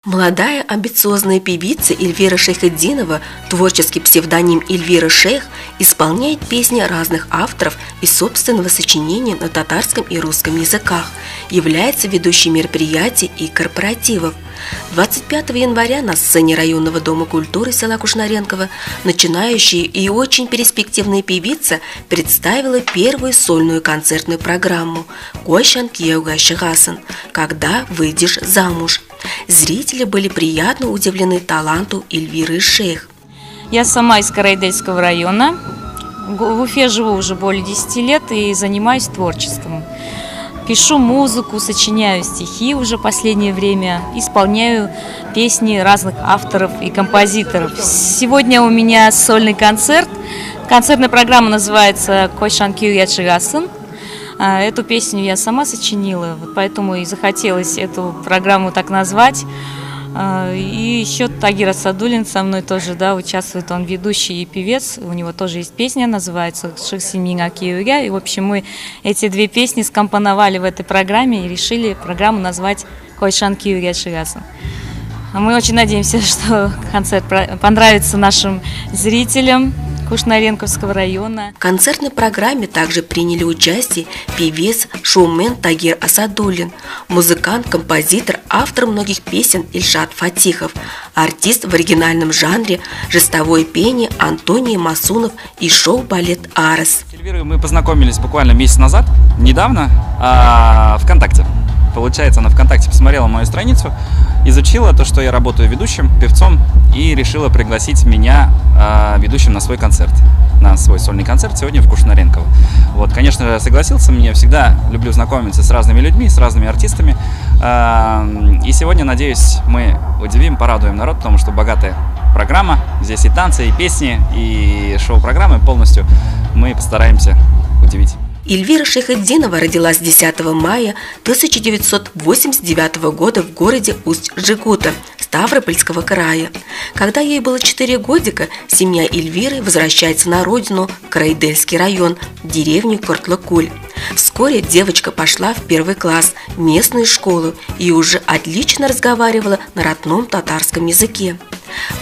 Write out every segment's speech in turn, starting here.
Молодая амбициозная певица Эльвира Шейхетдинова, творческий псевдоним Эльвира Шейх, исполняет песни разных авторов из собственного сочинения на татарском и русском языках, является ведущей мероприятий и корпоративов. 25 января на сцене районного дома культуры села Кушнаренково начинающая и очень перспективная певица представила первую сольную концертную программу «Койшан кияуга шығасың» «Когда выйдешь замуж». Зрители были приятно удивлены таланту Эльвиры Шейх. Я сама из Карайдельского района. В Уфе живу уже более 10 лет и занимаюсь творчеством. Пишу музыку, сочиняю стихи уже последнее время, исполняю песни разных авторов и композиторов. Сегодня у меня сольный концерт. Концертная программа называется «Койшан кияуга шығасың». Эту песню я сама сочинила, поэтому и захотелось эту программу так назвать. И еще Тагир Асадуллин со мной тоже, участвует, он ведущий и певец, у него тоже есть песня, называется «Шықсың миңа кияуга». И, в общем, мы эти две песни скомпоновали в этой программе и решили программу назвать «Койшан кияуга шығасың». Мы очень надеемся, что концерт понравится нашим зрителям Кушнаренковского района. В концертной программе также приняли участие певец, шоумен Тагир Асадуллин, музыкант, композитор, автор многих песен Ильшат Фатихов, артист в оригинальном жанре жестовое пение Антоний Масунов и шоу-балет «Арес». С Эльвирой мы познакомились буквально месяц назад, недавно, ВКонтакте. Получается, она ВКонтакте посмотрела мою страницу, изучила то, что я работаю ведущим, певцом, и решила пригласить меня ведущим на свой концерт, на свой сольный концерт сегодня в Кушнаренково. Вот, конечно же, согласился, я всегда люблю знакомиться с разными людьми, с разными артистами. И сегодня, надеюсь, мы удивим, порадуем народ, потому что богатая программа, здесь и танцы, и песни, и шоу-программы полностью. Мы постараемся удивить. Эльвира Шейхетдинова родилась 10 мая 1989 года в городе Усть-Жигута Ставропольского края. Когда ей было 4 годика, семья Эльвиры возвращается на родину, в Карайдельский район, в деревню Кортлыкуль. Вскоре девочка пошла в 1 класс в местную школу и уже отлично разговаривала на родном татарском языке.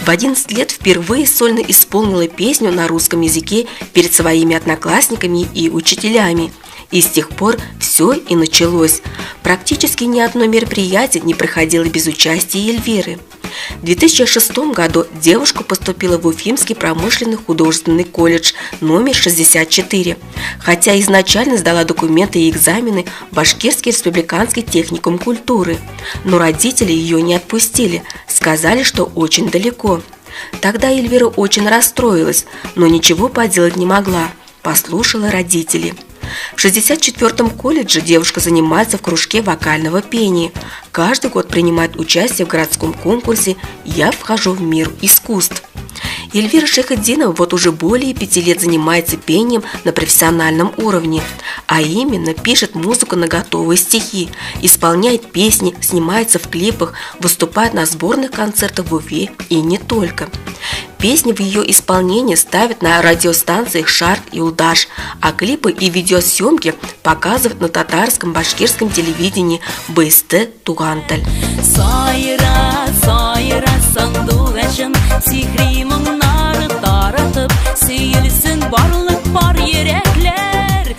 В 11 лет впервые сольно исполнила песню на русском языке перед своими одноклассниками и учителями. И с тех пор все и началось. Практически ни одно мероприятие не проходило без участия Эльвиры. В 2006 году девушка поступила в Уфимский промышленный художественный колледж номер 64, хотя изначально сдала документы и экзамены в Башкирский республиканский техникум культуры. Но родители ее не отпустили, сказали, что очень далеко. Тогда Эльвира очень расстроилась, но ничего поделать не могла, послушала родителей. В 64-м колледже девушка занимается в кружке вокального пения. Каждый год принимает участие в городском конкурсе «Я вхожу в мир искусств». Эльвира Шейхетдинова вот уже более 5 лет занимается пением на профессиональном уровне, а именно пишет музыку на готовые стихи, исполняет песни, снимается в клипах, выступает на сборных концертах в Уфе и не только. Песни в ее исполнении ставят на радиостанциях «Шарк» и «Улдаш», а клипы и видеосъемки показывают на татарском башкирском телевидении БСТ «Туганталь».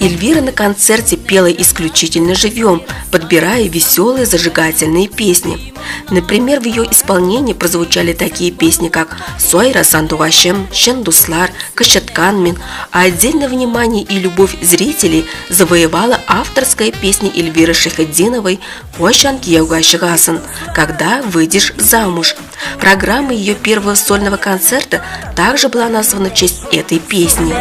Эльвира на концерте пела исключительно живьем, подбирая веселые зажигательные песни. Например, в ее исполнении прозвучали такие песни, как «Сойра сандуашем», «Шендуслар», «Кашатканмин», а отдельное внимание и любовь зрителей завоевала авторская песня Эльвиры Шейхетдиновой «Койшан кияуга шығасың» «Когда выйдешь замуж». Программа ее первого сольного концерта также была названа в честь этой песни.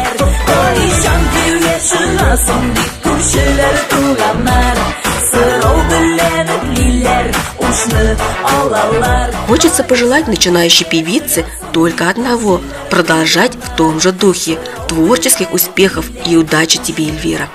Хочется пожелать начинающей певице только одного – продолжать в том же духе. Творческих успехов и удачи тебе, Эльвира!